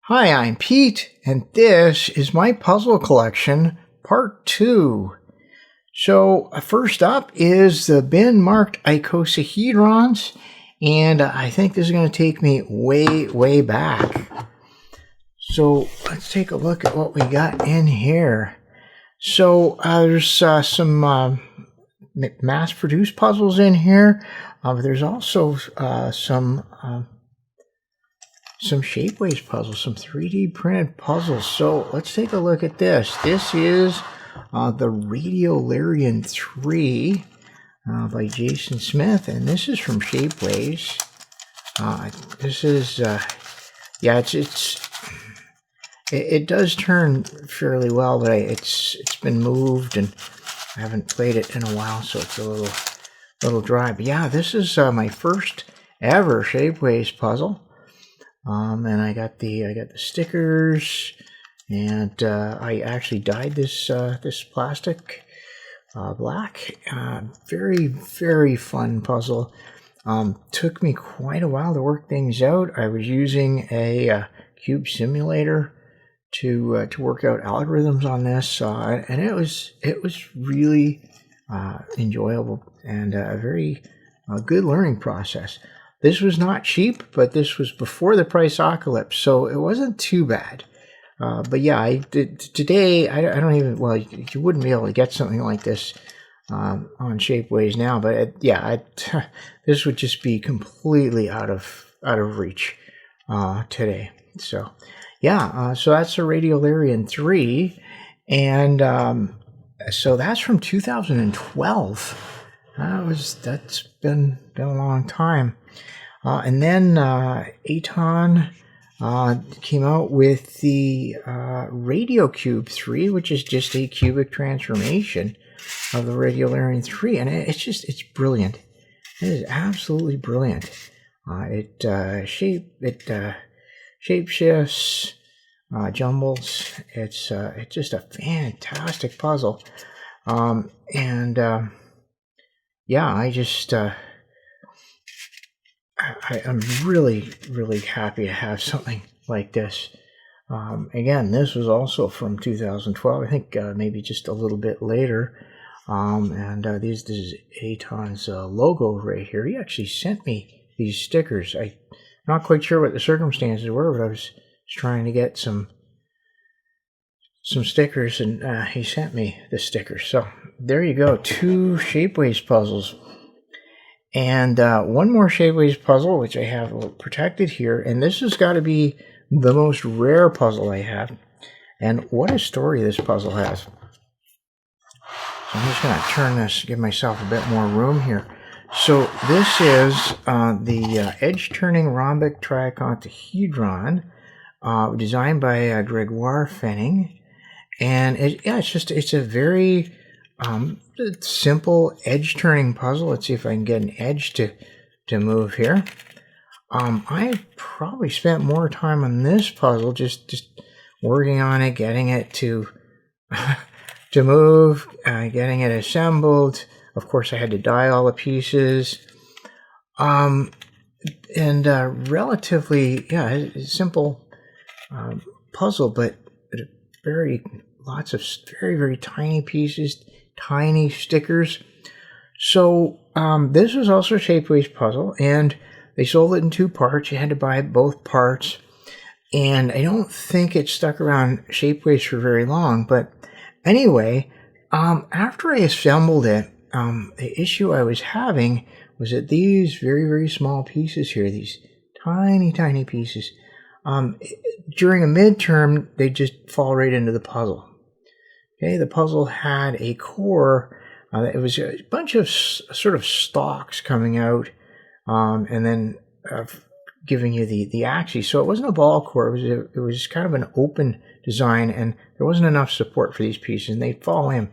Hi, I'm Pete, and this is my puzzle collection, part 2. So, first up is the bin marked icosahedrons, and I think this is going to take me way back. So, let's take a look at what we got in here. So, there's some mass-produced puzzles in here, but there's also some shapeways puzzles, some 3D printed puzzles. So let's take a look at this. This is the Radiolarian 3 by Jason Smith, and this is from Shapeways. This is, yeah, it does turn fairly well, but it's been moved and I haven't played it in a while, so it's a little dry. But yeah, this is my first ever Shapeways puzzle. And I got the stickers, and I actually dyed this plastic black. Very fun puzzle. Took me quite a while to work things out. I was using a cube simulator to work out algorithms on this, and it was really enjoyable and a very good learning process. This was not cheap, but this was before the price apocalypse, so it wasn't too bad. But yeah, today, I don't even, well, you wouldn't be able to get something like this on Shapeways now, but this would just be completely out of reach today. So yeah, so that's a Radiolarian 3, and so that's from 2012. That's been a long time. And then Aton came out with the RadioCube 3, which is just a cubic transformation of the Radiolarian 3, and it's brilliant. It is absolutely brilliant. It shapeshifts, jumbles. It's just a fantastic puzzle. Yeah, I'm really happy to have something like this. Again, this was also from 2012. I think maybe just a little bit later. This is Aton's logo right here. He actually sent me these stickers. I'm not quite sure what the circumstances were, but I was trying to get some stickers, and he sent me the stickers. So there you go, 2 Shapeways puzzles. And one more Shapeways puzzle, which I have protected here, and this has got to be the most rare puzzle I have. And what a story this puzzle has. So I'm just going to turn this, give myself a bit more room here. So this is the edge-turning rhombic triicosahedron, designed by Gregoire Fenning. And it's a very simple edge-turning puzzle. Let's see if I can get an edge to move here. I probably spent more time on this puzzle, just working on it, getting it to move, getting it assembled. Of course, I had to die all the pieces. Relatively, simple puzzle, but lots of very tiny pieces, tiny stickers. So this was also a Shapeways puzzle, and they sold it in 2 parts. You had to buy both parts, and I don't think it stuck around Shapeways for very long. But anyway, after I assembled it, the issue I was having was that these very small pieces here, these tiny pieces, during a midterm, they just fall right into the puzzle. Okay, the puzzle had a core. It was a bunch of sort of stalks coming out, and then giving you the axes. So it wasn't a ball core. It was kind of an open design, and there wasn't enough support for these pieces, and they'd fall in.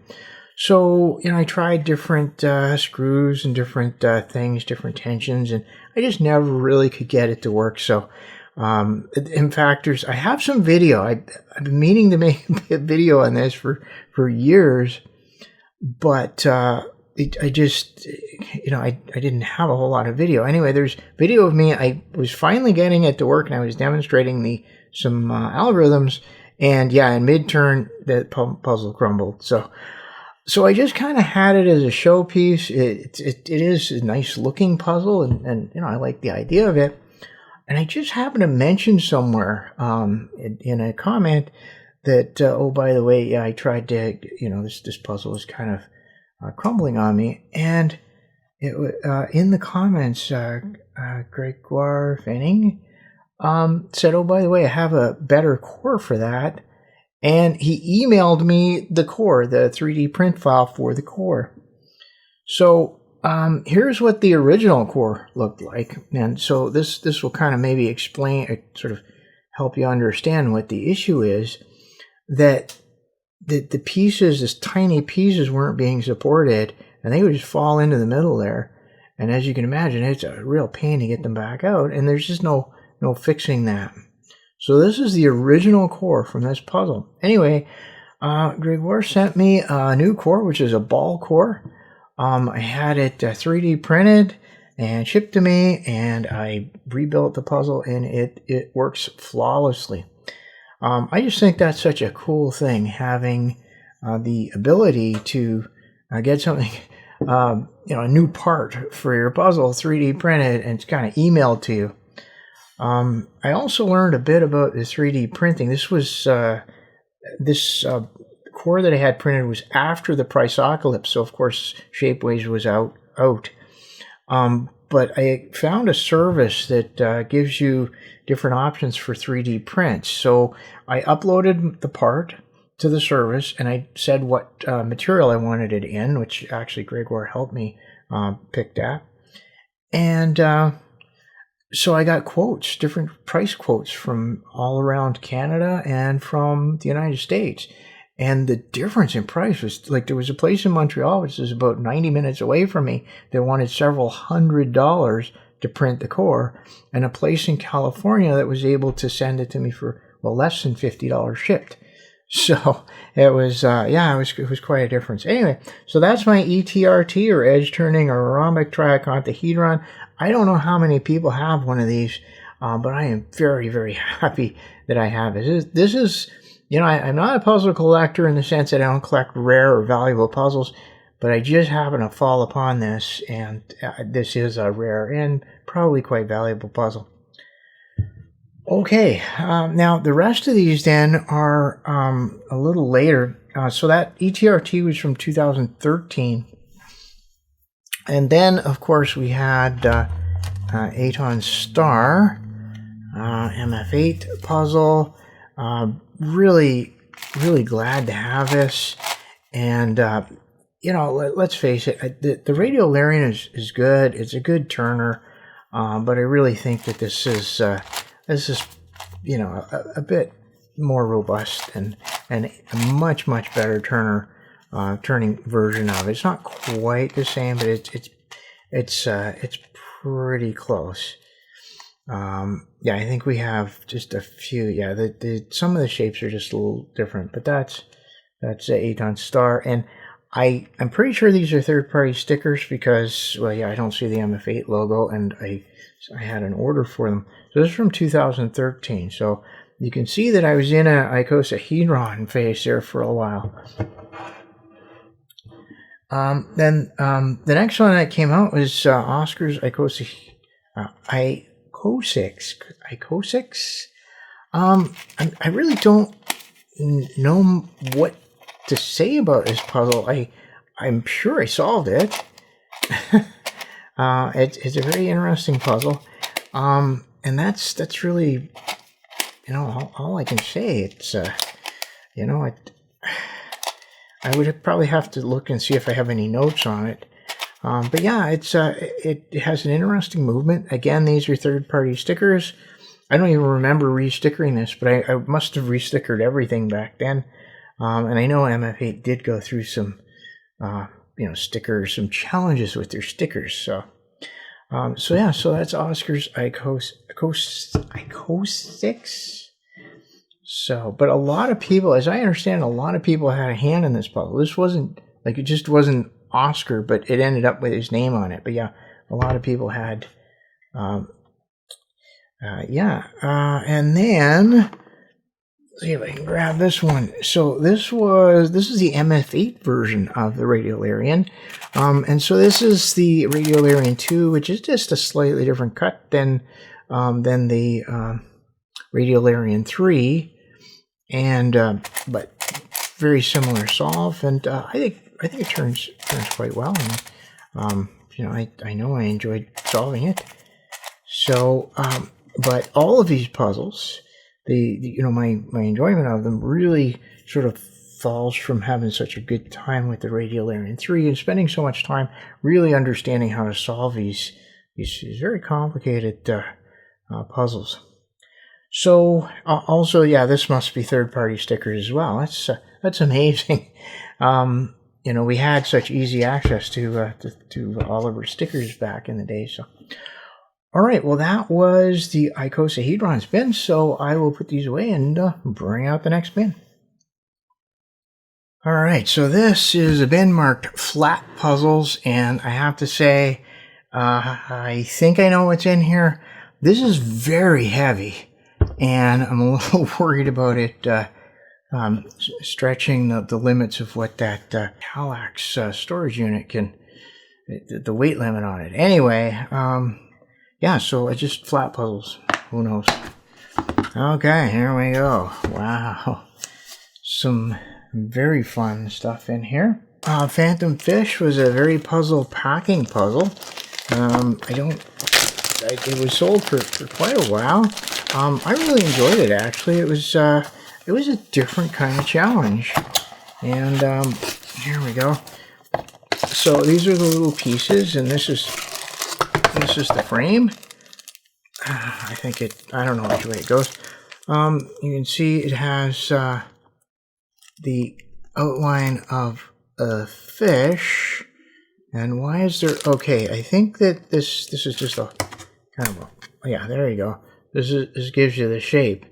So I tried different screws and different things, different tensions, and I just never really could get it to work. So in fact, I have some video. I've been meaning to make a video on this for years, but I just, I didn't have a whole lot of video. Anyway, there's video of me. I was finally getting it to work, and I was demonstrating some algorithms. And yeah, in mid-turn, the puzzle crumbled. So I just kind of had it as a showpiece. It is a nice looking puzzle, and I like the idea of it. And I just happened to mention somewhere in a comment that, oh, by the way, yeah, I tried to, this puzzle is kind of crumbling on me. And in the comments, Gregoire Fenning said, oh, by the way, I have a better core for that. And he emailed me the core, the 3D print file for the core. So here's what the original core looked like. And so this will kind of maybe explain, sort of help you understand what the issue is, that the pieces, this tiny pieces, weren't being supported, and they would just fall into the middle there. And as you can imagine, it's a real pain to get them back out, and there's just no fixing that. So this is the original core from this puzzle. Anyway, Gregoire sent me a new core, which is a ball core. I had it 3D printed and shipped to me, and I rebuilt the puzzle, and it works flawlessly. I just think that's such a cool thing, having the ability to get something, a new part for your puzzle 3D printed, and it's kind of emailed to you. I also learned a bit about the 3D printing. This was this core that I had printed was after the Priceocalypse, so of course Shapeways was out. But I found a service that gives you different options for 3D prints. So I uploaded the part to the service, and I said what material I wanted it in, which actually Gregoire helped me pick that. And so I got quotes, different price quotes from all around Canada and from the United States. And the difference in price was, like, there was a place in Montreal, which is about 90 minutes away from me, that wanted several $100s to print the core, and a place in California that was able to send it to me for, well, less than $50 shipped. So it was, it was quite a difference. Anyway, so that's my ETRT, or edge turning or rhombic triicosahedron. I don't know how many people have one of these, but I am very, very happy that I have it. This is, I'm not a puzzle collector in the sense that I don't collect rare or valuable puzzles, but I just happen to fall upon this, and this is a rare and probably quite valuable puzzle. Okay, now the rest of these then are a little later. So that ETRT was from 2013. And then, of course, we had Aton Star, MF8 puzzle. Really, really glad to have this. And, let's face it, the Radiolarian is good. It's a good turner. But I really think that this is a bit more robust and a much, much better turning version of it. It's not quite the same, but it's pretty close. Yeah, I think we have just a few. Yeah, some of the shapes are just a little different, but that's Aton Star, and I'm pretty sure these are third-party stickers because, well, yeah, I don't see the MF8 logo, and I had an order for them. So this is from 2013. So you can see that I was in a icosahedron phase there for a while. Then the next one that came out was Oscar's Icosahedrons. I really don't know what to say about this puzzle. I'm sure I solved it. It's a very interesting puzzle, and that's really, all I can say. It's I would probably have to look and see if I have any notes on it. But yeah, it has an interesting movement. Again, these are third-party stickers. I don't even remember re-stickering this, but I must have re-stickered everything back then. And I know MF8 did go through some, stickers, some challenges with their stickers. So that's Oscar's Icosahedrons. So, but a lot of people, as I understand, a lot of people had a hand in this puzzle. This wasn't, it just wasn't Oscar, but it ended up with his name on it. But yeah, a lot of people had, and then, let's see if I can grab this one. So this is the MF8 version of the Radiolarian. And so this is the Radiolarian 2, which is just a slightly different cut than the Radiolarian 3, and but very similar solve, and I think it turns quite well, and you know, I know I enjoyed solving it. So but all of these puzzles, you know, my enjoyment of them really sort of falls from having such a good time with the Radiolarian 3 and spending so much time really understanding how to solve these very complicated puzzles. So also, yeah, this must be third-party stickers as well. That's amazing. You know, we had such easy access to Oliver's stickers back in the day. So, all right, well, that was the Icosahedrons bin. So I will put these away and bring out the next bin. All right, so this is a bin marked Flat Puzzles, and I have to say, I think I know what's in here. This is very heavy, and I'm a little worried about it stretching the limits of what that Kallax storage unit can, the weight limit on it. Anyway, yeah, so it's just flat puzzles. Who knows? Okay, here we go. Wow. Some very fun stuff in here. Phantom Fish was a VeryPuzzle packing puzzle. It was sold for quite a while. I really enjoyed it, actually. It was a different kind of challenge. And here we go. So these are the little pieces, and this is the frame. I don't know which way it goes. You can see it has the outline of a fish. And why is there, okay, I think that this is just a kind of a, yeah, there you go. This gives you the shape.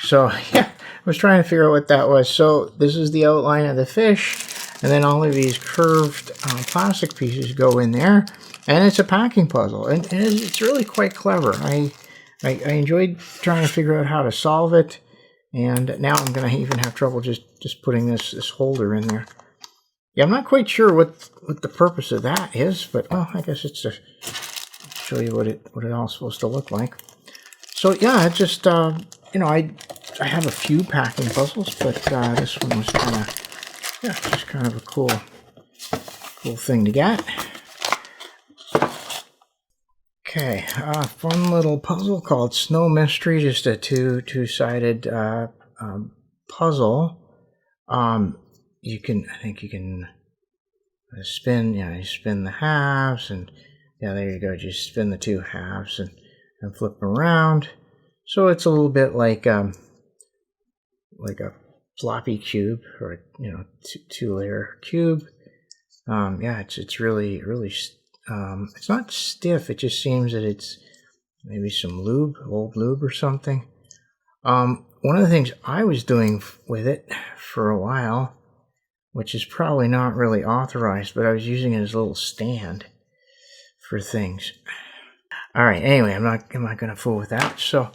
So yeah, I was trying to figure out what that was. So this is the outline of the fish, and then all of these curved plastic pieces go in there, and it's a packing puzzle, and it's really quite clever. I enjoyed trying to figure out how to solve it, and now I'm going to even have trouble just putting this holder in there. Yeah, I'm not quite sure what the purpose of that is, but well, I guess it's to show you what it all supposed to look like. So yeah, it just you know, I have a few packing puzzles, but this one was kind of, yeah, just kind of a cool thing to get. Okay, fun little puzzle called Snow Mystery, just a two-sided puzzle. I think you can spin, you spin the halves, and yeah, there you go, just spin the two halves and flip them around. So it's a little bit like a floppy cube, or a, you know, two-layer cube. Yeah, it's really it's not stiff. It just seems that it's maybe some old lube or something. One of the things I was doing with it for a while, which is probably not really authorized, but I was using it as a little stand for things. All right, anyway, I'm not going to fool with that. So,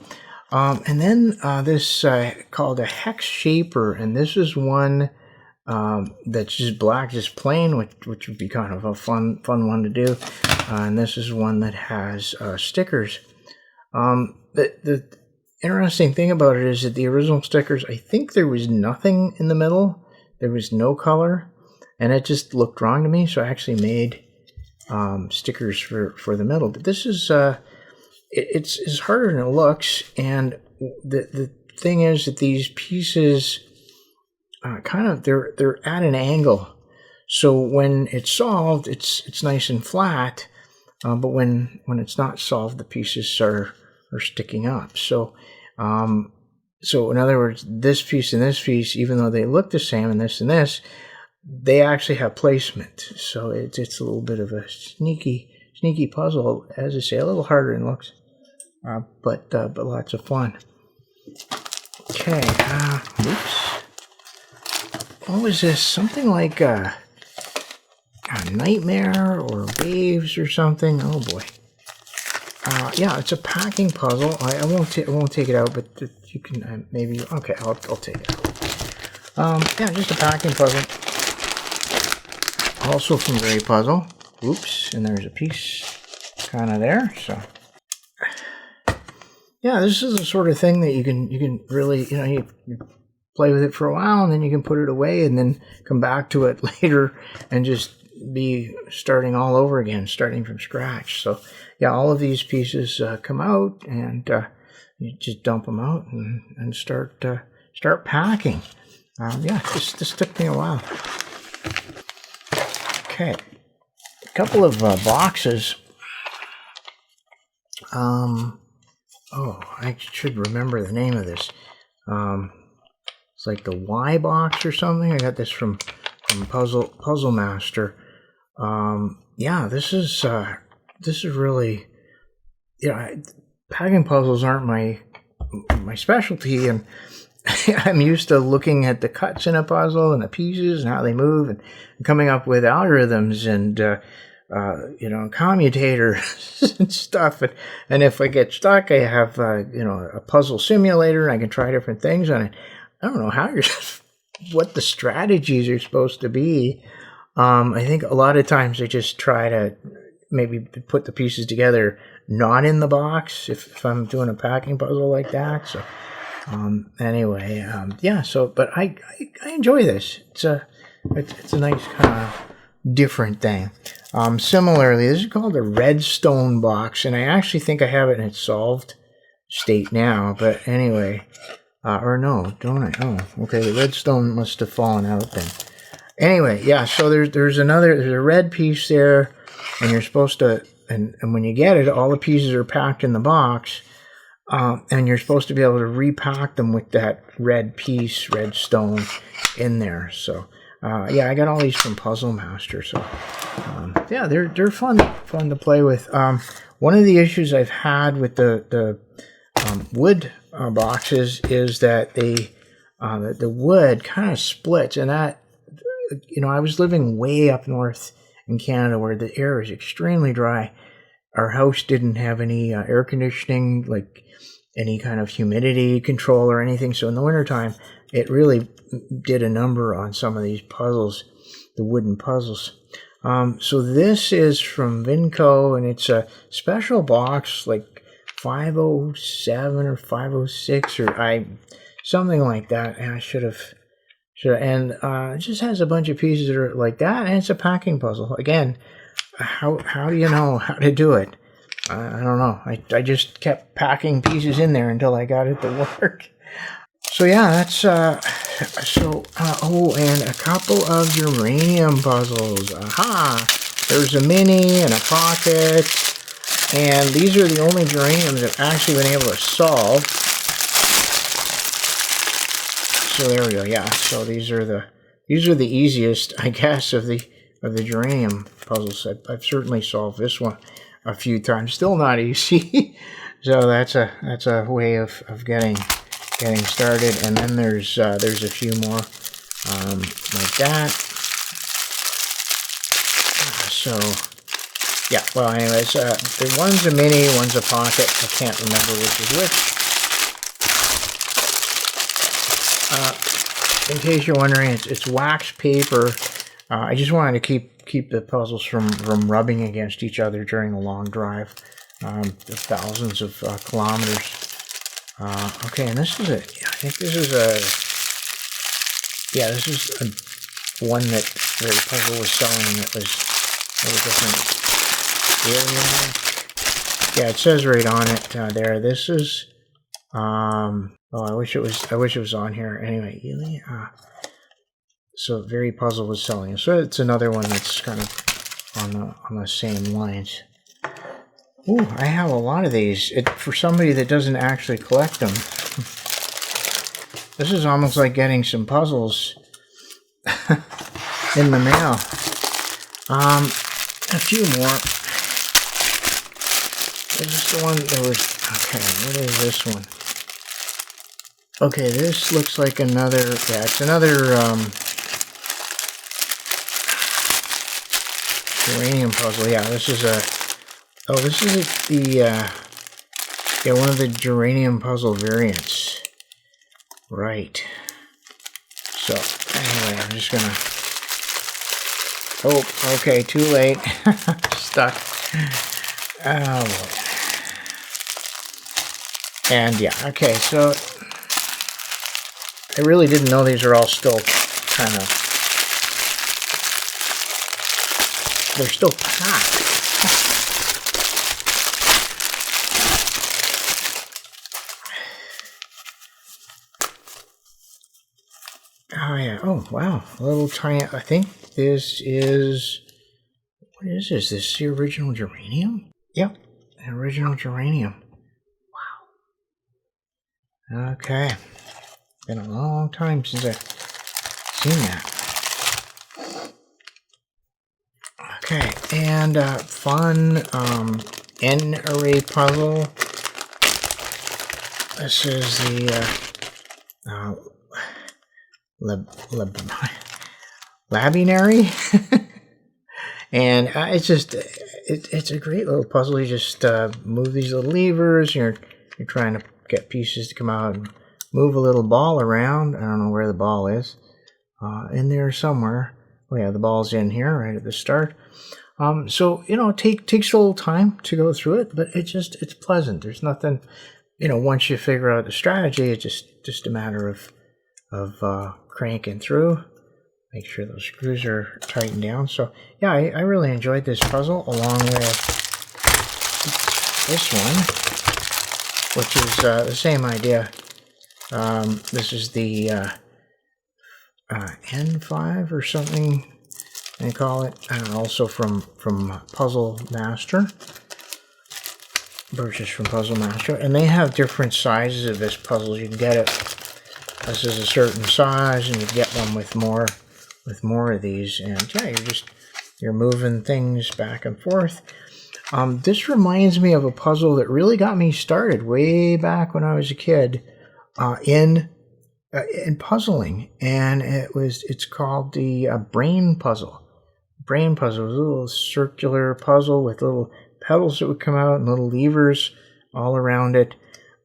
and then this called a hex shaper, and this is one that's just black, just plain, which would be kind of a fun one to do. And this is one that has stickers. The interesting thing about it is that the original stickers, I think there was nothing in the middle. There was no color, and it just looked wrong to me, so I actually made stickers for the middle. But this is it's harder than it looks, and the thing is that these pieces they're at an angle, so when it's solved, it's nice and flat, but when it's not solved, the pieces are sticking up. So so in other words, this piece and this piece, even though they look the same, and this, they actually have placement. So it's a little bit of a sneaky puzzle, as I say, a little harder than it looks, but lots of fun. Okay, oops. What was this? Something like nightmare or waves or something. Oh boy. Yeah, it's a packing puzzle. I won't take it out, but you can maybe. Okay, I'll take it out. Yeah, just a packing puzzle. Also from VeryPuzzle. Oops, and there's a piece kind of there. So yeah, this is the sort of thing that you can really, you know, you play with it for a while and then you can put it away and then come back to it later and just be starting all over again, starting from scratch. So yeah, all of these pieces come out and you just dump them out and start packing. Yeah, this took me a while. Okay, a couple of boxes. Oh, I should remember the name of this. It's like the Y box or something. I got this from Puzzle Master. Yeah, this is really, you know, packing puzzles aren't my specialty, and I'm used to looking at the cuts in a puzzle and the pieces and how they move and coming up with algorithms and you know, commutators and stuff. And if I get stuck, I have you know, a puzzle simulator and I can try different things on it. I don't know how what the strategies are supposed to be. I think a lot of times I just try to maybe put the pieces together not in the box if I'm doing a packing puzzle like that. So anyway, yeah. So, but I enjoy this. It's a nice kind of different thing. Similarly, this is called a redstone box, and I actually think I have it in its solved state now. But anyway, or no, don't I? Oh, okay. The redstone must have fallen out then. Anyway, yeah. So there's a red piece there, and you're supposed to, and when you get it, all the pieces are packed in the box. And you're supposed to be able to repack them with that red piece, red stone in there. So, yeah, I got all these from Puzzle Master. So, yeah, they're fun to play with. One of the issues I've had with the wood boxes is that the wood kind of splits, and that, you know, I was living way up north in Canada where the air is extremely dry. Our house didn't have any air conditioning, like any kind of humidity control or anything. So in the wintertime, it really did a number on some of these puzzles, the wooden puzzles. So this is from Vinco, and it's a special box, like 507 or 506 or something like that. And I should have. And it just has a bunch of pieces that are like that, and it's a packing puzzle. Again, how do you know how to do it? I don't know. I just kept packing pieces in there until I got it to work. So yeah, that's oh, and a couple of uranium puzzles. Aha! There's a mini and a pocket, and these are the only uraniums I've actually been able to solve. So there we go. Yeah. So these are the easiest, I guess, of the uranium puzzles. I've certainly solved this one a few times. Still not easy. So that's a way of getting started. And then there's a few more like that. So yeah. Well, anyways, one's a mini, one's a pocket. I can't remember which is which. In case you're wondering, it's wax paper. I just wanted to keep the puzzles from rubbing against each other during the long drive, the thousands of kilometers. Okay, and this is this is one that VeryPuzzle was selling that was a different area. Yeah, it says right on it there. This is oh, I wish it was on here. Anyway, so VeryPuzzle was selling it. So it's another one that's kind of on the same lines. Ooh, I have a lot of these. For somebody that doesn't actually collect them, this is almost like getting some puzzles in the mail. A few more. This is the one that was, okay, what is this one? Okay, this looks like another, yeah, it's another, geranium puzzle. Yeah, this is a, oh, this is the, yeah, one of the geranium puzzle variants. Right. So, anyway, I'm just gonna, oh, okay, too late. Stuck. Oh, boy. And yeah, okay, so I really didn't know these are all still kind of, they're still packed. Oh yeah, oh wow, a little tiny, I think this is, what is this? This is the original geranium? Yep, the original geranium. Wow. Okay. Been a long time since I've seen that. Okay, and fun N-array puzzle. This is the Labinary. And it's just, it's a great little puzzle. You just move these little levers. You're trying to get pieces to come out and move a little ball around. I don't know where the ball is. In there somewhere. Oh yeah, the ball's in here right at the start. So, you know, it takes a little time to go through it, but it's pleasant. There's nothing, you know, once you figure out the strategy, it's just a matter of cranking through. Make sure those screws are tightened down. So, yeah, I really enjoyed this puzzle, along with this one, which is the same idea. This is the N5 or something they call it. Also from Puzzle Master. Purchased from Puzzle Master. And they have different sizes of this puzzle. You can get it. This is a certain size, and you get one with more of these. And yeah, you're moving things back and forth. This reminds me of a puzzle that really got me started way back when I was a kid in puzzling, and it's called the Brain Puzzle. Brain Puzzle was a little circular puzzle with little pedals that would come out and little levers all around it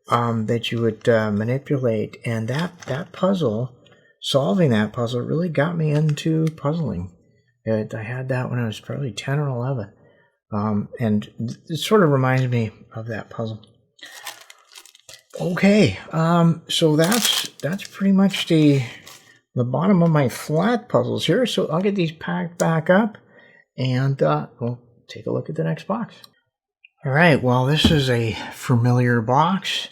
that you would manipulate. And that puzzle, solving that puzzle, really got me into puzzling. I had that when I was probably 10 or 11. And it sort of reminds me of that puzzle. Okay, so that's pretty much the bottom of my flat puzzles here. So I'll get these packed back up, and we'll take a look at the next box. All right, well, this is a familiar box.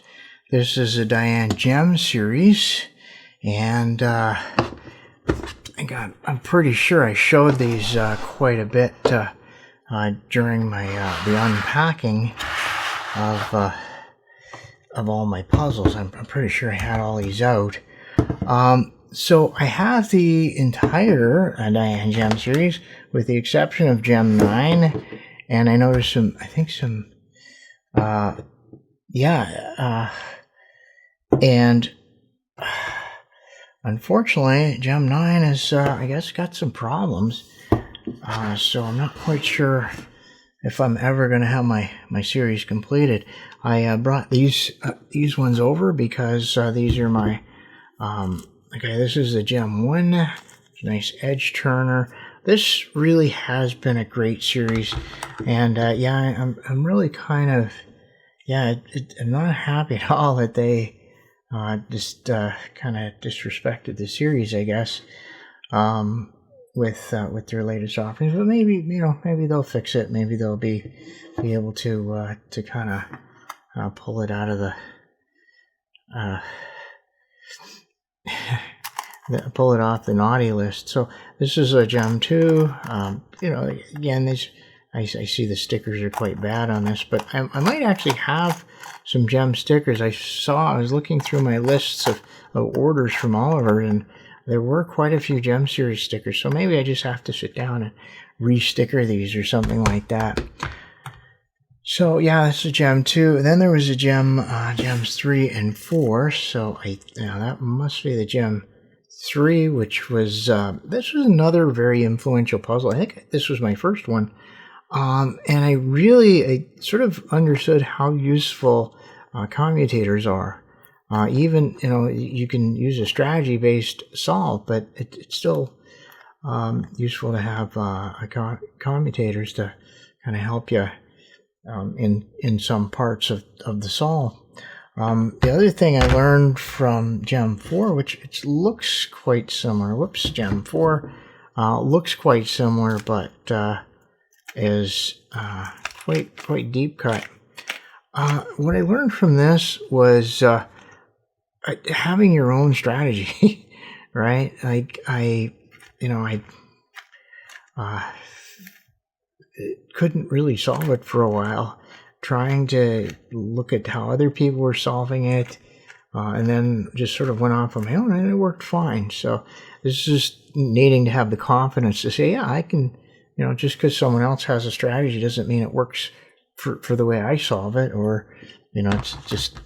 This is a DaYan Gem series, and I'm pretty sure I showed these quite a bit during my the unpacking of all my puzzles. I'm pretty sure I had all these out. So I have the entire DaYan Gem series, with the exception of Gem 9, and I noticed and unfortunately, Gem 9 is, I guess, got some problems. So I'm not quite sure if I'm ever going to have my series completed. I brought these ones over because these are my, okay, this is the Gem 1, nice edge turner. This really has been a great series, and yeah, I'm really kind of, yeah, I'm not happy at all that they just kind of disrespected the series, I guess, with their latest offerings. But maybe, you know, maybe they'll fix it. Maybe they'll be able to kind of pull it out of the pull it off the naughty list. So this is a Gem 2. You know, again, I see the stickers are quite bad on this, but I might actually have some Gem stickers. I was looking through my lists of orders from Oliver, and there were quite a few Gem series stickers, so maybe I just have to sit down and re-sticker these or something like that. So yeah, that's a Gem 2. And then there was a Gems 3 and 4, so that must be the Gem 3, which was, this was another very influential puzzle. I think this was my first one. And I sort of understood how useful commutators are. Even, you can use a strategy-based solve, but it's still useful to have commutators to kind of help you in some parts of the solve. The other thing I learned from Gem 4, which it looks quite similar. Whoops, Gem 4 looks quite similar, but is quite deep cut. What I learned from this was having your own strategy, right? I couldn't really solve it for a while, trying to look at how other people were solving it, and then just sort of went off on my own, and it worked fine. So this is just needing to have the confidence to say, yeah, I can, just because someone else has a strategy doesn't mean it works for the way I solve it, or, it's just,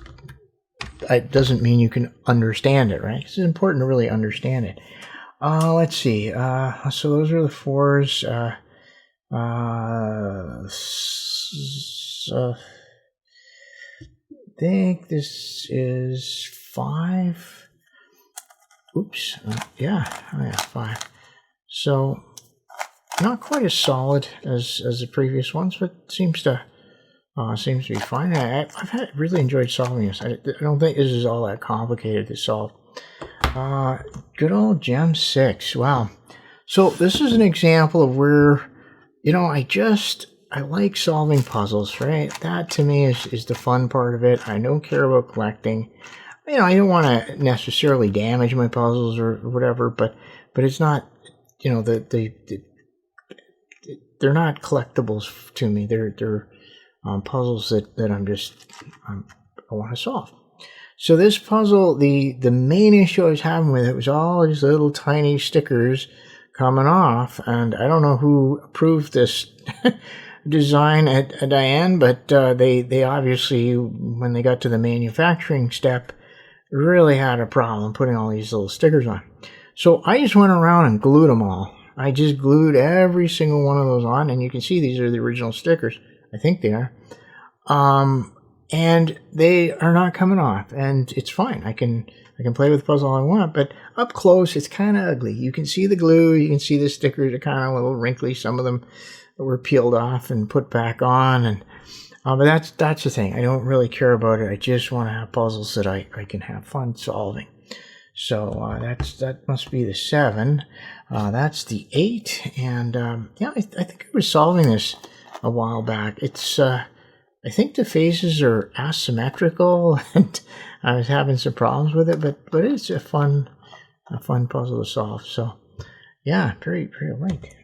it doesn't mean you can understand it, right? It's important to really understand it. Let's see. So those are the 4s. I think this is 5. Oops. Yeah, 5. So not quite as solid as the previous ones, but seems to be fine. I've really enjoyed solving this. I don't think this is all that complicated to solve. Good old Gem 6. Wow. So this is an example of where, I like solving puzzles, right? That to me is the fun part of it. I don't care about collecting. I don't want to necessarily damage my puzzles or whatever, but it's not, they're not collectibles to me. They're puzzles that I want to solve. So this puzzle, the main issue I was having with it was all these little tiny stickers coming off, and I don't know who approved this design at DaYan, but they obviously, when they got to the manufacturing step, really had a problem putting all these little stickers on. So I just went around and glued them all. I just glued every single one of those on, and you can see these are the original stickers. I think they are. And they are not coming off, and it's fine. I can play with the puzzle all I want, but up close, it's kind of ugly. You can see the glue, you can see the stickers are kind of a little wrinkly. Some of them were peeled off and put back on, and but that's the thing. I don't really care about it. I just want to have puzzles that I can have fun solving. So that must be the 7. That's the 8, and yeah, I think I was solving this a while back. It's I think the faces are asymmetrical, and I was having some problems with it, but it's a fun puzzle to solve. So yeah, very light.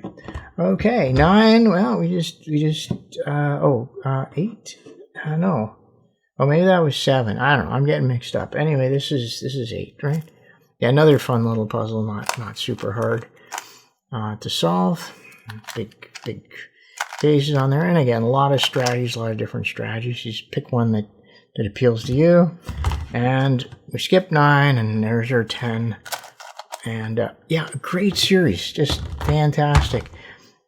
Okay, 9. Well, we just 8. No. Oh, maybe that was 7. I don't know. I'm getting mixed up. Anyway, this is 8, right? Yeah, another fun little puzzle, not super hard to solve. Big faces on there, and again, a lot of strategies, a lot of different strategies. You just pick one that appeals to you, and we skipped 9, and there's our 10. And yeah, great series, just fantastic.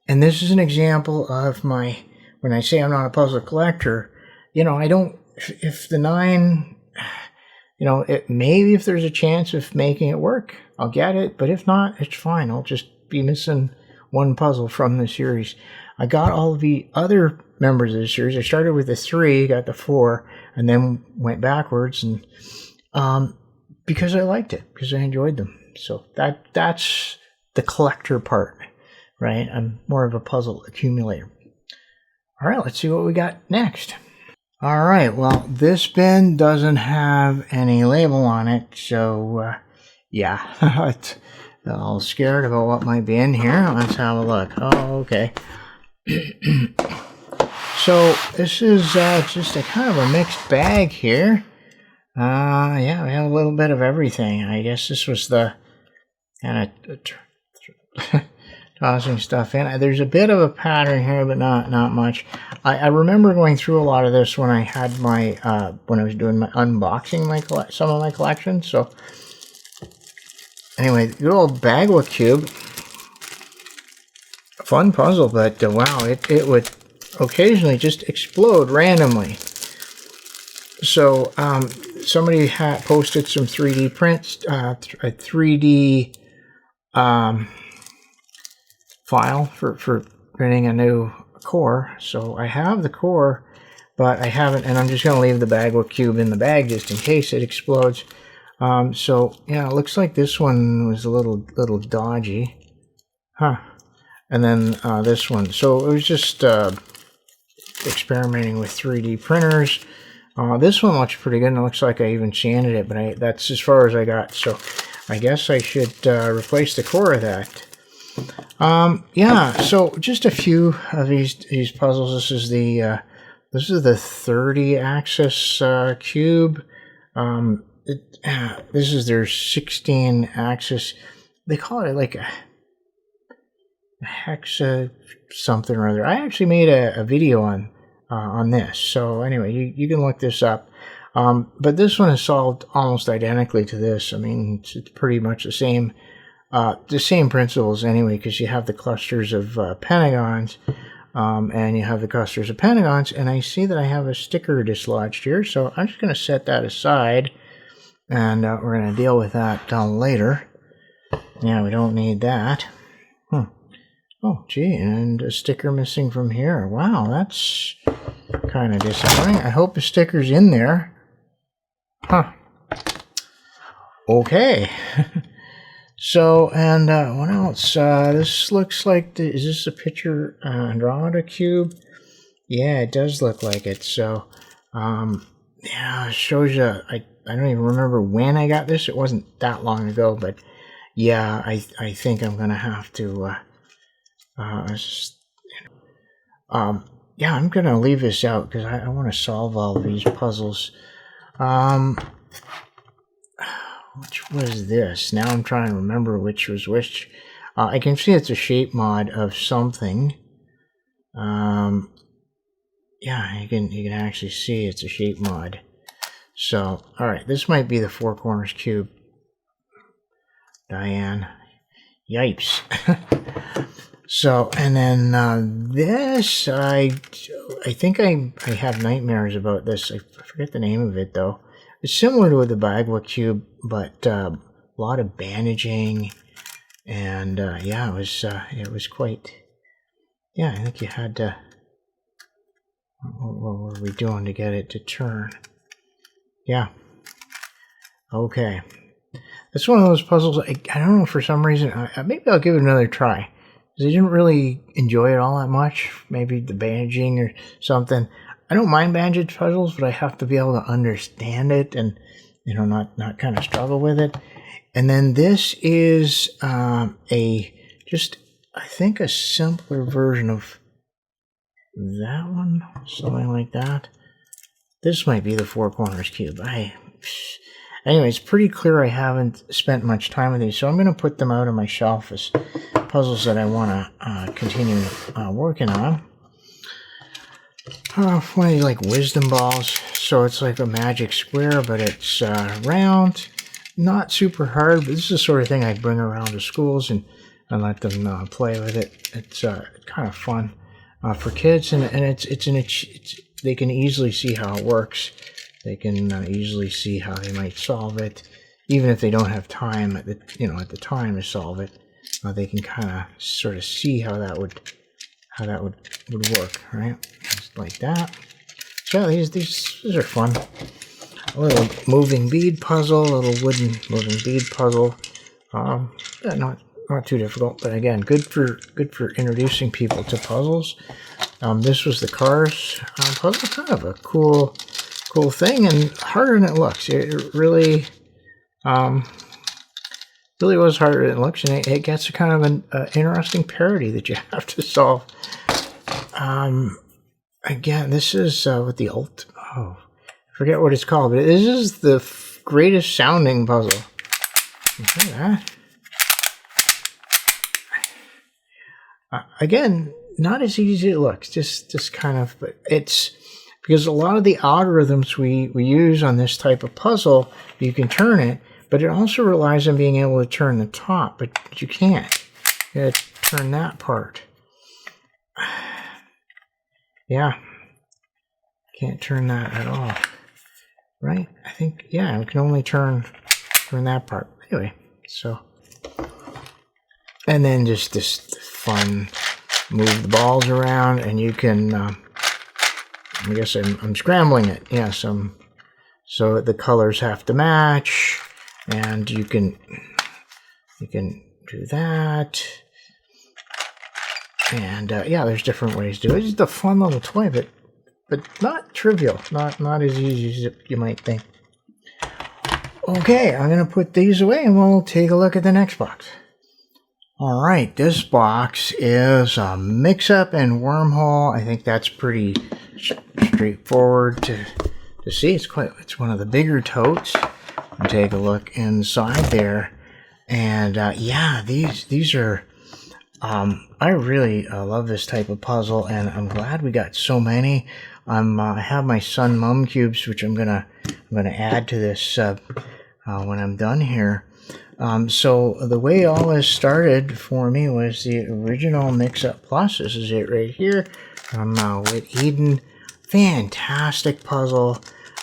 And this is an example of when I say I'm not a puzzle collector, I don't, if the 9, maybe if there's a chance of making it work, I'll get it, but if not, it's fine. I'll just be missing one puzzle from the series. I got all the other members of the series. I started with the 3, got the 4, and then went backwards, and because I liked it, because I enjoyed them. So that's the collector part, right? I'm more of a puzzle accumulator. All right, let's see what we got next. All right, well, this bin doesn't have any label on it, so yeah, I'm all scared about what might be in here. Let's have a look. Oh, okay. So this is just a kind of a mixed bag here. Yeah, we have a little bit of everything. I guess this was the kind of tossing stuff in. There's a bit of a pattern here, but not much. I remember going through a lot of this when I had my when I was doing my unboxing some of my collection. So Anyway, good old Bagua cube. Fun puzzle, but wow, it would occasionally just explode randomly. So somebody had posted some 3D prints, a 3D file for printing a new core. So I have the core, but I haven't, and I'm just going to leave the Bagua cube in the bag just in case it explodes. So yeah, it looks like this one was a little dodgy, huh? And then this one. So it was just experimenting with 3D printers. This one looks pretty good, and it looks like I even sanded it, but that's as far as I got. So I guess I should replace the core of that. Yeah. So just a few of these puzzles. This is the 30-axis cube. This is their 16-axis. They call it like a hexa something or other. I actually made a video on this. So anyway, you can look this up. But this one is solved almost identically to this. I mean, it's pretty much the same principles anyway, because you have the clusters of pentagons, and you have the clusters of pentagons, and I see that I have a sticker dislodged here, so I'm just going to set that aside, and we're going to deal with that later. Yeah, we don't need that. Oh, gee, and a sticker missing from here. Wow, that's kind of disappointing. I hope the sticker's in there. Huh. Okay. So, and what else? This looks like, is this a picture Andromeda cube? Yeah, it does look like it. So, yeah, it shows you, I don't even remember when I got this. It wasn't that long ago, but yeah, I think I'm going to have to, yeah, I'm going to leave this out because I want to solve all these puzzles. Which was this? Now I'm trying to remember which was which. I can see it's a shape mod of something. Yeah, you can actually see it's a shape mod. So, all right, this might be the Four Corners cube. DaYan. Yipes. So, and then this, I think I have nightmares about this. I forget the name of it though. It's similar to the Bagua cube, but a lot of bandaging, and yeah, it was quite. Yeah, I think you had to. What were we doing to get it to turn? Yeah. Okay. That's one of those puzzles. I don't know, for some reason. Maybe I'll give it another try. Because I didn't really enjoy it all that much. Maybe the bandaging or something. I don't mind bandage puzzles, but I have to be able to understand it and, you know, not kind of struggle with it. And then this is I think a simpler version of that one, something like that. This might be the Four Corners cube. Anyway, it's pretty clear I haven't spent much time with these, so I'm going to put them out on my shelf as puzzles that I want to continue working on. One of these like wisdom balls, so it's like a magic square, but it's round, not super hard, but this is the sort of thing I bring around to schools and let them play with it. It's kind of fun for kids, and they can easily see how it works. They can easily see how they might solve it, even if they don't have time at the time to solve it. They can kind of sort of see how that would work, right? Just like that. So yeah, these are fun. A little moving bead puzzle, a little wooden moving bead puzzle. Not too difficult, but again, good for introducing people to puzzles. This was the cars puzzle, kind of a cool thing, and harder than it looks. It really was harder than it looks, and it gets a kind of an interesting parody that you have to solve. Again, this is with the I forget what it's called, but this is the greatest sounding puzzle. You see that? Again, not as easy as it looks. Just kind of, but it's because a lot of the algorithms we use on this type of puzzle, you can turn it, but it also relies on being able to turn the top, but you can't. You gotta turn that part. Yeah, can't turn that at all, right? I think, yeah, we can only turn that part. Anyway, so, and then just this fun, move the balls around, and you can, I guess I'm scrambling it, yeah, so the colors have to match, and you can do that. And yeah, there's different ways to do it. It's just a fun little toy, but not trivial, not as easy as you might think. Okay, I'm gonna put these away and we'll take a look at the next box. All right, this box is a Mixup and Wormhole. I think that's pretty straightforward to see. It's one of the bigger totes. And take a look inside there, and yeah, these are. I really love this type of puzzle, and I'm glad we got so many. I have my Sun Mum cubes, which I'm gonna add to this when I'm done here. So the way all this started for me was the original Mixup Plus. This is it right here from with Eden. Fantastic puzzle.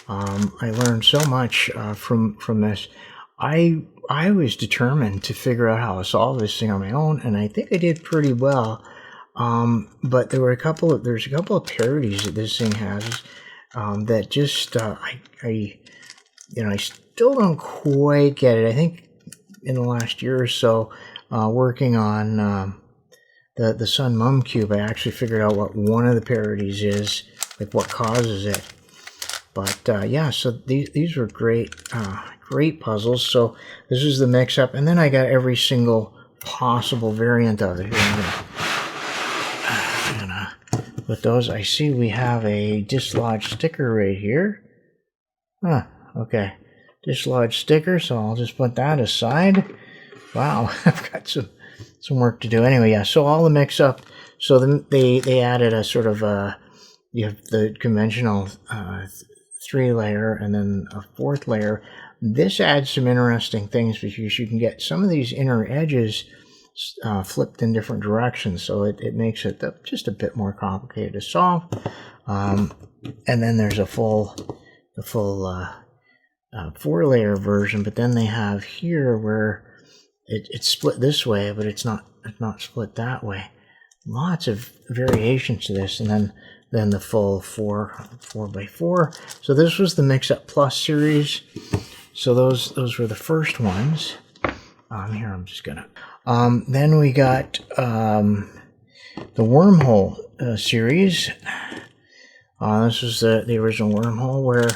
I learned so much from this. I was determined to figure out how to solve this thing on my own, and I think I did pretty well. But there's a couple of parodies that this thing has that just I still don't quite get it. I think in the last year or so, working on the Sun Mum cube, I actually figured out what one of the parodies is, like what causes it. But yeah, so these were great puzzles. So this is the Mixup, and then I got every single possible variant of it. I'm gonna put those. I see we have a dislodged sticker right here. Okay, dislodged sticker. So I'll just put that aside. Wow, I've got some work to do. Anyway, yeah. So all the Mixup. So then they added a sort of you have the conventional 3-layer and then a 4th layer. This adds some interesting things because you can get some of these inner edges flipped in different directions, so it makes it just a bit more complicated to solve. And then there's the full 4-layer version, but then they have here where it's split this way, but it's not split that way. Lots of variations to this, and then the full 4x4. So this was the Mixup Plus series. So those were the first ones. Here I'm just gonna. Then we got the Wormhole series. This was the original Wormhole, where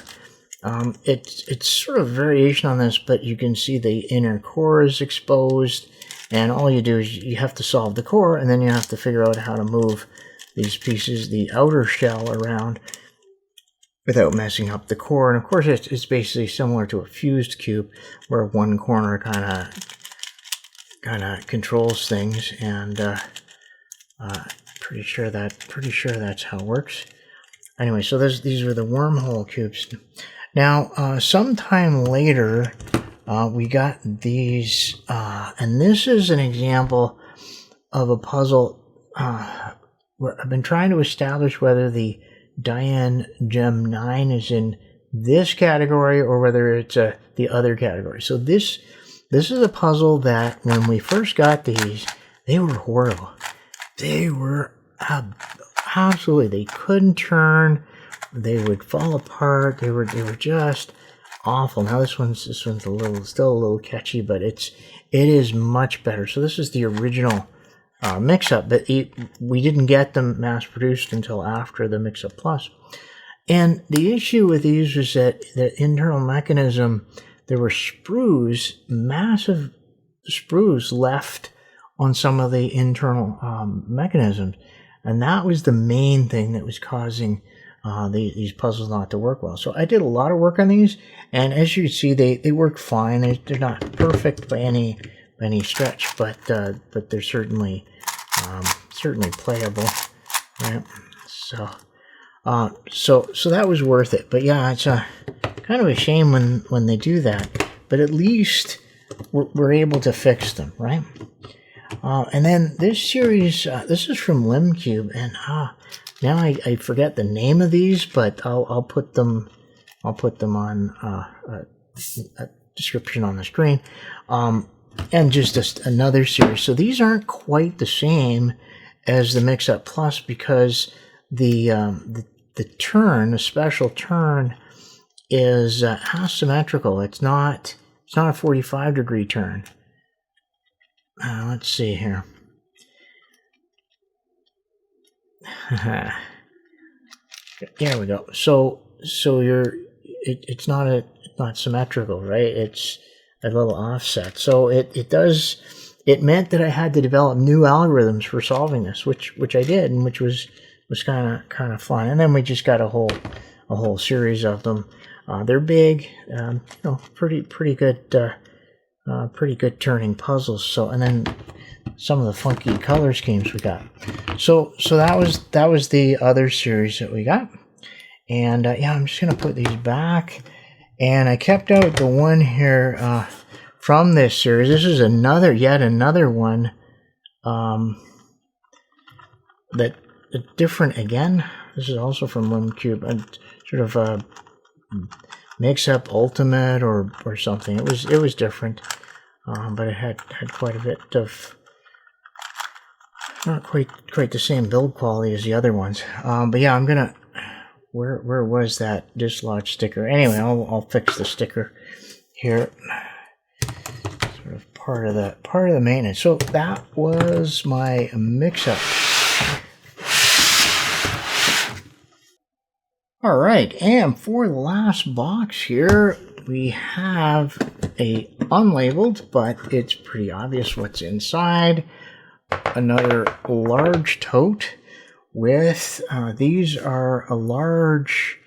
it's sort of variation on this, but you can see the inner core is exposed, and all you do is you have to solve the core, and then you have to figure out how to move these pieces, the outer shell, around without messing up the core. And of course, it's basically similar to a fused cube, where one corner kind of controls things, and pretty sure that's how it works. Anyway, so these were the Wormhole cubes. Now, sometime later, we got these, and this is an example of a puzzle where I've been trying to establish whether the DaYan Gem 9 is in this category or whether it's the other category. So this is a puzzle that when we first got these, they were horrible. They were absolutely, they couldn't turn. They would fall apart. They were just awful. Now this one's still a little catchy, but it is much better. So this is the original Mixup, but we didn't get them mass produced until after the Mixup Plus. And the issue with these was that the internal mechanism, there were sprues, massive sprues left on some of the internal mechanisms, and that was the main thing that was causing these puzzles not to work well. So I did a lot of work on these, and as you can see, they work fine. They're not perfect by any stretch, but they're certainly playable, right? So that was worth it. But yeah, it's kind of a shame when they do that. but at least we're able to fix them, right? And then this series, this is from LimCube, and now I forget the name of these, but I'll put them on a description on the screen. And just another series. So these aren't quite the same as the Mixup Plus because the turn, the special turn, is asymmetrical. It's not a 45-degree turn. Let's see here. There we go. So it's not symmetrical, right? It's a little offset. So it meant that I had to develop new algorithms for solving this, which I did, and which was kind of fun. And then we just got a whole series of them. They're big, pretty good turning puzzles. So, and then some of the funky color schemes we got. So that was the other series that we got. And yeah, I'm just gonna put these back. And I kept out the one here from this series. This is yet another one that different again. This is also from LimCube, and sort of a Mixup Ultimate or something. It was different, but it had quite a bit of not quite the same build quality as the other ones. But yeah, I'm gonna. Where was that dislodge sticker? Anyway, I'll fix the sticker here. Sort of part of the maintenance. So that was my Mixup. All right, and for the last box here, we have a unlabeled, but it's pretty obvious what's inside. Another large tote. With these are a large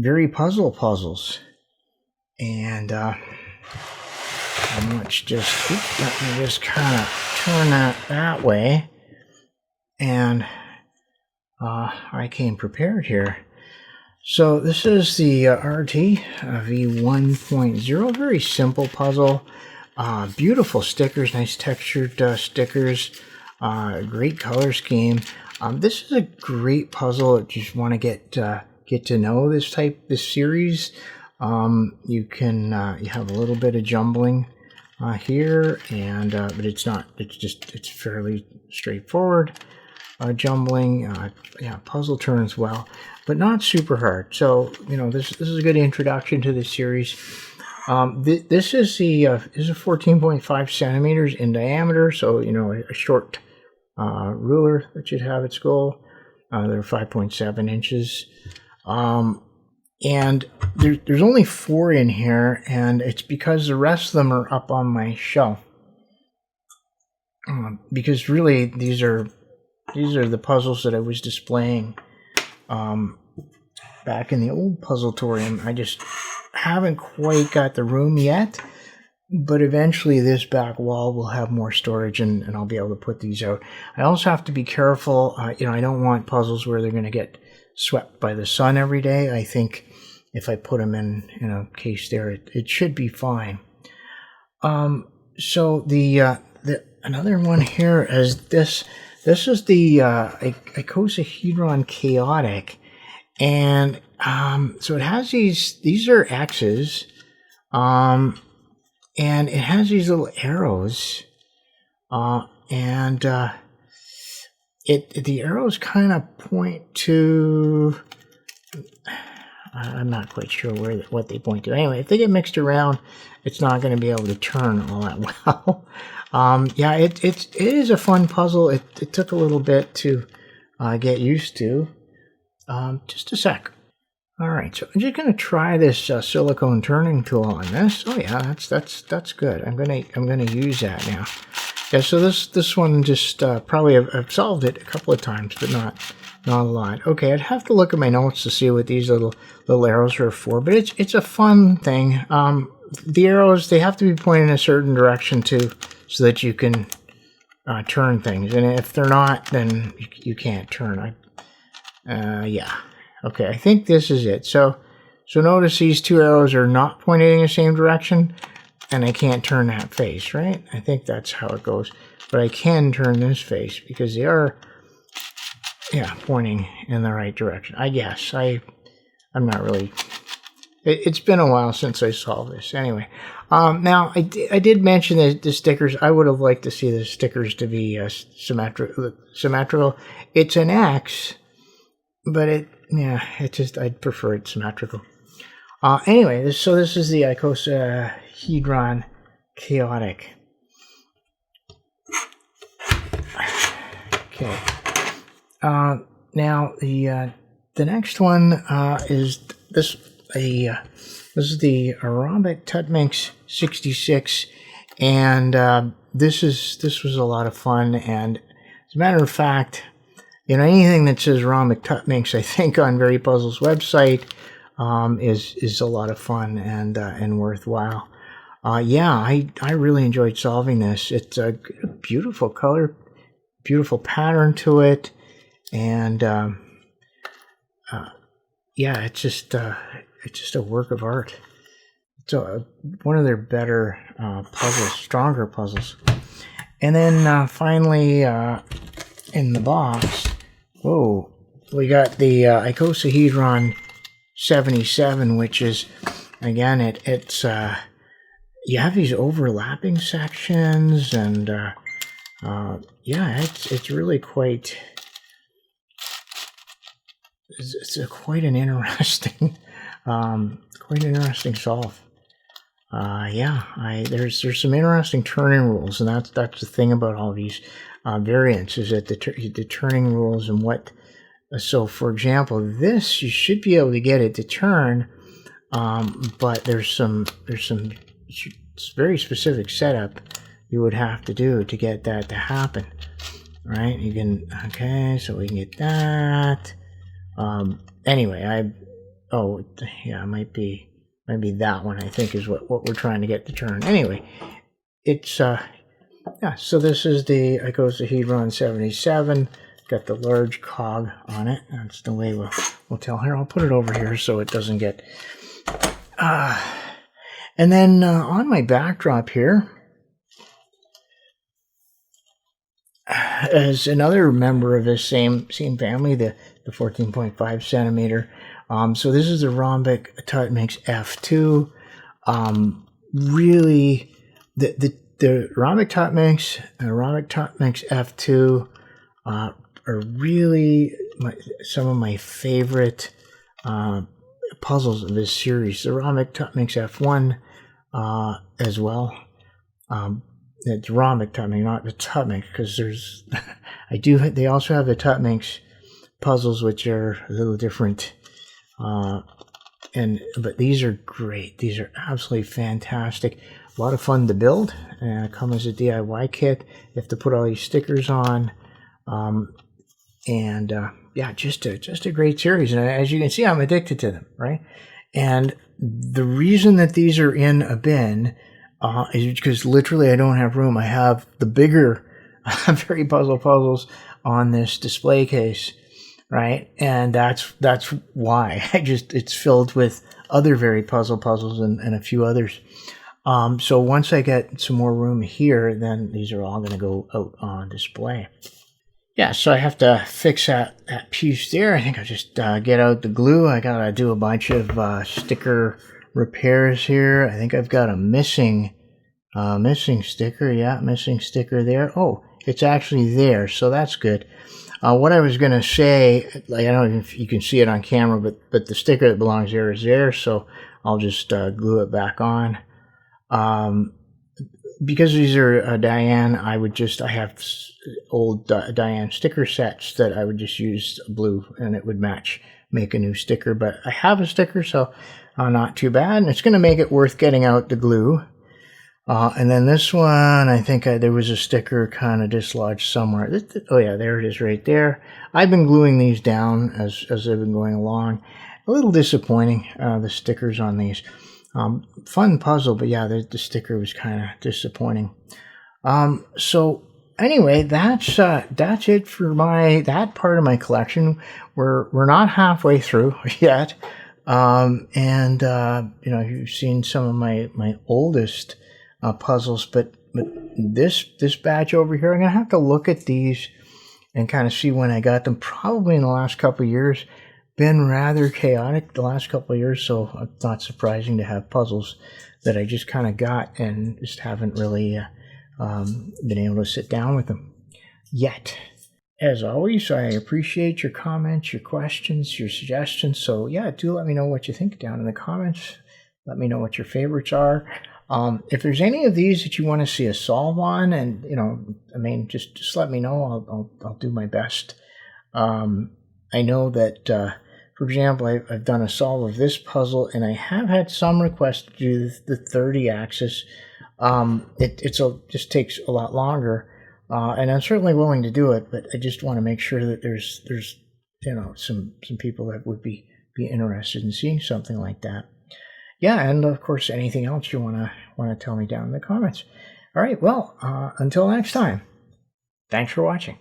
VeryPuzzle puzzles, and let me just kind of turn that way, and I came prepared here. So this is the RT V1.0, very simple puzzle, beautiful stickers, nice textured stickers, great color scheme. This is a great puzzle if you just want to get to know this series. You have a little bit of jumbling here, and but it's fairly straightforward jumbling. Yeah, puzzle turns well, but not super hard. So this is a good introduction to the series. This is a 14.5 centimeters in diameter, so a short ruler that you'd have at school. They're 5.7 inches. And there's only 4 in here, and it's because the rest of them are up on my shelf. Because really, these are the puzzles that I was displaying back in the old Puzzletorium. I just haven't quite got the room yet. But eventually this back wall will have more storage, and I'll be able to put these out. I also have to be careful. I don't want puzzles where they're going to get swept by the sun every day. I think if I put them in a case there, it should be fine. So the another one here is this. This is the Icosahedron Chaotic, and so it has these are X's. And it has these little arrows, and the arrows kind of point to. I'm not quite sure what they point to. Anyway, if they get mixed around, it's not going to be able to turn all that well. Yeah, it is a fun puzzle. It took a little bit to get used to. Just a sec. All right, so I'm just going to try this silicone turning tool on this. Oh yeah, that's good. I'm gonna use that now. Yeah, so this one just probably I've solved it a couple of times, but not a lot. Okay, I'd have to look at my notes to see what these little arrows are for, but it's a fun thing. The arrows, they have to be pointing in a certain direction too, so that you can turn things. And if they're not, then you can't turn. Yeah. Okay, I think this is it. So notice these 2 arrows are not pointing in the same direction. and I can't turn that face, right? I think that's how it goes. But I can turn this face because they are, yeah, pointing in the right direction. I guess. I'm not really... It's been a while since I saw this. Anyway, now I did mention that the stickers. I would have liked to see the stickers to be symmetrical. It's an X, but I'd prefer it symmetrical. Anyway, this is the Icosahedron Chaotic. Okay. Now the next one is this. This is the Videomic Tutmix 66, and this was a lot of fun. And as a matter of fact, anything that says Videomic Tutmix, I think on VeryPuzzle's website is a lot of fun and worthwhile. Yeah, I really enjoyed solving this. It's a beautiful color, beautiful pattern to it, and yeah, it's just a work of art. It's one of their better puzzles, stronger puzzles. And then finally, in the box, whoa, we got the Icosahedron 77, which is, again, it's you have these overlapping sections, and yeah, it's really quite. It's quite an interesting, solve. Yeah, there's some interesting turning rules, and that's the thing about all these variants, is that the turning rules and what. So, for example, this you should be able to get it to turn, but there's some very specific setup you would have to do to get that to happen. Right? You can so we can get that. Anyway, yeah, it might be that one, I think, is what we're trying to get to turn. Anyway, it's yeah, so this is the Icosahedron 77. Got the large cog on it. That's the way we'll tell. Here, I'll put it over here so it doesn't get and then on my backdrop here, as another member of this same family, the 14.5 centimeter. So this is the Videomic Tutmix F2. Really, the Videomic Tutmix and Videomic Tutmix F2 are really some of my favorite puzzles of this series. The Videomic Tutmix F1 as well. It's Videomic Tutmix, not the Tutmix, because there's they also have the Tutmix puzzles, which are a little different, but these are great. These are absolutely fantastic. A lot of fun to build. Come as a DIY kit. You have to put all these stickers on, and yeah, just a great series. And as you can see, I'm addicted to them, right? And the reason that these are in a bin is because literally I don't have room. I have the bigger VeryPuzzle puzzles on this display case, right? And that's why it's filled with other VeryPuzzle puzzles and a few others. So once I get some more room here, then these are all going to go out on display. Yeah, so I have to fix that piece there. I think I'll just get out the glue. I gotta do a bunch of sticker repairs here. I think I've got a missing sticker. Yeah, missing sticker there. Oh, it's actually there, so that's good. What I was gonna say, like, I don't know if you can see it on camera, but the sticker that belongs there is there, so I'll just glue it back on. Because these are DaYan, I have old DaYan sticker sets that I would just use blue and it would match, make a new sticker. But I have a sticker, so not too bad. And it's going to make it worth getting out the glue. And then this one, I think there was a sticker kind of dislodged somewhere. Oh yeah, there it is right there. I've been gluing these down as I've been going along. A little disappointing, the stickers on these. Fun puzzle, but yeah, the sticker was kind of disappointing. So anyway, that's it for that part of my collection. We're not halfway through yet, and you know, you've seen some of my oldest puzzles, but this batch over here, I'm gonna have to look at these and kind of see when I got them. Probably in the last couple of years. Been rather chaotic the last couple of years, so it's not surprising to have puzzles that I just kind of got and just haven't really been able to sit down with them yet. As always, I appreciate your comments, your questions, your suggestions. So yeah, do let me know what you think down in the comments. Let me know what your favorites are. If there's any of these that you want to see a solve on, and I mean, just let me know. I'll do my best. I know that. For example, I've done a solve of this puzzle, and I have had some requests to do the 30 axis. It just takes a lot longer, and I'm certainly willing to do it. But I just want to make sure that there's some people that would be interested in seeing something like that. Yeah, and of course, anything else you want to tell me down in the comments. All right, well, until next time, thanks for watching.